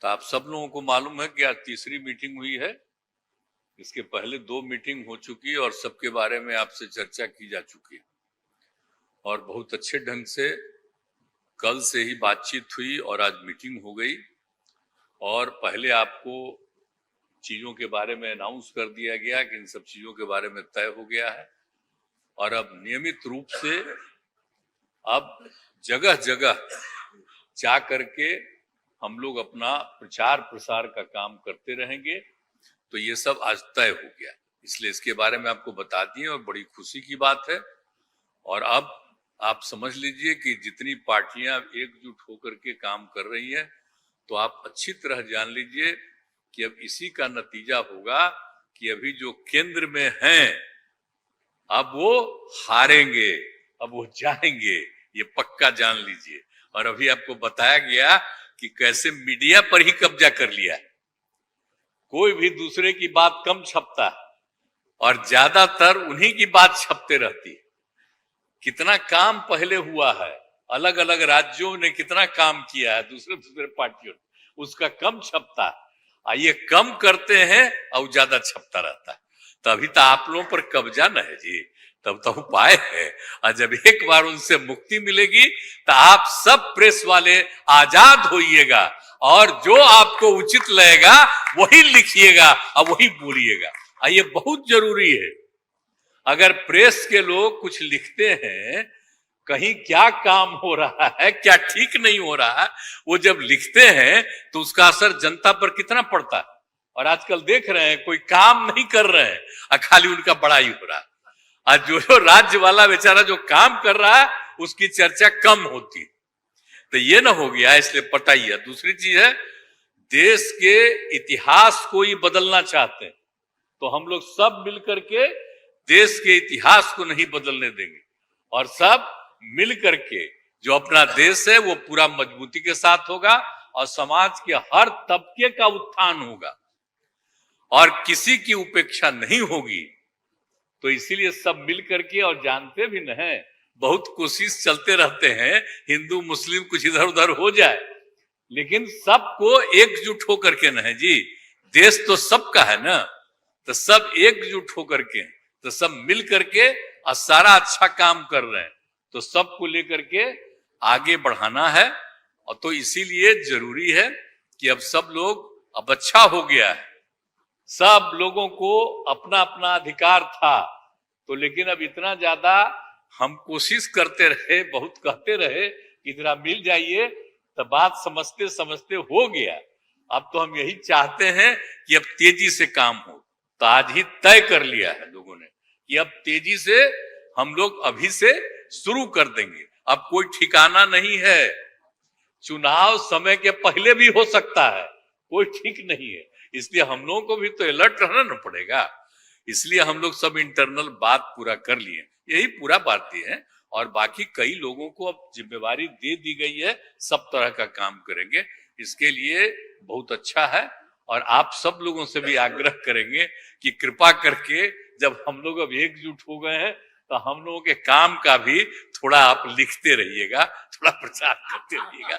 तो आप सब लोगों को मालूम है कि आज तीसरी मीटिंग हुई है। इसके पहले 2 मीटिंग हो चुकी है और सबके बारे में आपसे चर्चा की जा चुकी है और बहुत अच्छे ढंग से कल से ही बातचीत हुई और आज मीटिंग हो गई। और पहले आपको चीजों के बारे में अनाउंस कर दिया गया कि इन सब चीजों के बारे में तय हो गया है और अब नियमित रूप से अब जगह जगह जा करके हम लोग अपना प्रचार प्रसार का काम करते रहेंगे। तो ये सब आज तय हो गया, इसलिए इसके बारे में आपको बता दिए और बड़ी खुशी की बात है। और अब आप समझ लीजिए कि जितनी पार्टियां एकजुट होकर के काम कर रही हैं, तो आप अच्छी तरह जान लीजिए कि अब इसी का नतीजा होगा कि अभी जो केंद्र में हैं अब वो हारेंगे, अब वो जाएंगे, ये पक्का जान लीजिए। और अभी आपको बताया गया कि कैसे मीडिया पर ही कब्जा कर लिया है, कोई भी दूसरे की बात कम छपता है और ज्यादातर उन्हीं की बात छपते रहती है। कितना काम पहले हुआ है, अलग अलग राज्यों ने कितना काम किया है दूसरे दूसरे पार्टियों ने, उसका कम छपता है। ये कम करते हैं और ज्यादा छपता रहता है। तभी तो आप लोगों पर कब्जा न है जी, तब तो उपाय है। और जब एक बार उनसे मुक्ति मिलेगी तो आप सब प्रेस वाले आजाद होइएगा और जो आपको उचित लगेगा वही लिखिएगा और वही बोलिएगा। ये बहुत जरूरी है। अगर प्रेस के लोग कुछ लिखते हैं, कहीं क्या काम हो रहा है, क्या ठीक नहीं हो रहा है, वो जब लिखते हैं तो उसका असर जनता पर कितना पड़ता है। और आजकल देख रहे हैं कोई काम नहीं कर रहे हैं और खाली उनका बड़ाई हो रहा है। आज जो राज्य वाला बेचारा जो काम कर रहा है उसकी चर्चा कम होती है। तो ये ना हो गया, इसलिए पटाइए। दूसरी चीज है, देश के इतिहास को ही बदलना चाहते हैं तो हम लोग सब मिलकर के देश के इतिहास को नहीं बदलने देंगे और सब मिलकर के जो अपना देश है वो पूरा मजबूती के साथ होगा और समाज के हर तबके का उत्थान होगा और किसी की उपेक्षा नहीं होगी। तो इसीलिए सब मिल करके, और जानते भी न है, बहुत कोशिश चलते रहते हैं हिंदू मुस्लिम कुछ इधर उधर हो जाए, लेकिन सबको एकजुट होकर के न है जी, देश तो सबका है ना, तो सब एकजुट होकर के, तो सब मिल करके और सारा अच्छा काम कर रहे हैं, तो सबको लेकर के आगे बढ़ाना है। और तो इसीलिए जरूरी है कि अब सब लोग, अब अच्छा हो गया है, सब लोगों को अपना अपना अधिकार था, तो लेकिन अब इतना ज्यादा हम कोशिश करते रहे, बहुत कहते रहे कि जरा मिल जाइए, तो बात समझते समझते हो गया। अब तो हम यही चाहते हैं कि अब तेजी से काम हो। तो आज ही तय कर लिया है लोगों ने कि अब तेजी से हम लोग अभी से शुरू कर देंगे। अब कोई ठिकाना नहीं है, चुनाव समय के पहले भी हो सकता है, कोई ठीक नहीं है। इसलिए हम लोगों को भी तो अलर्ट रहना पड़ेगा। इसलिए हम लोग सब इंटरनल बात पूरा कर लिए, यही पूरा बात है। और बाकी कई लोगों को अब जिम्मेवारी दे दी गई है, सब तरह का काम करेंगे। इसके लिए बहुत अच्छा है और आप सब लोगों से भी आग्रह करेंगे कि कृपा करके जब हम लोग अब एकजुट हो गए हैं तो हम लोगों के काम का भी थोड़ा आप लिखते रहिएगा, थोड़ा प्रचार करते रहिएगा।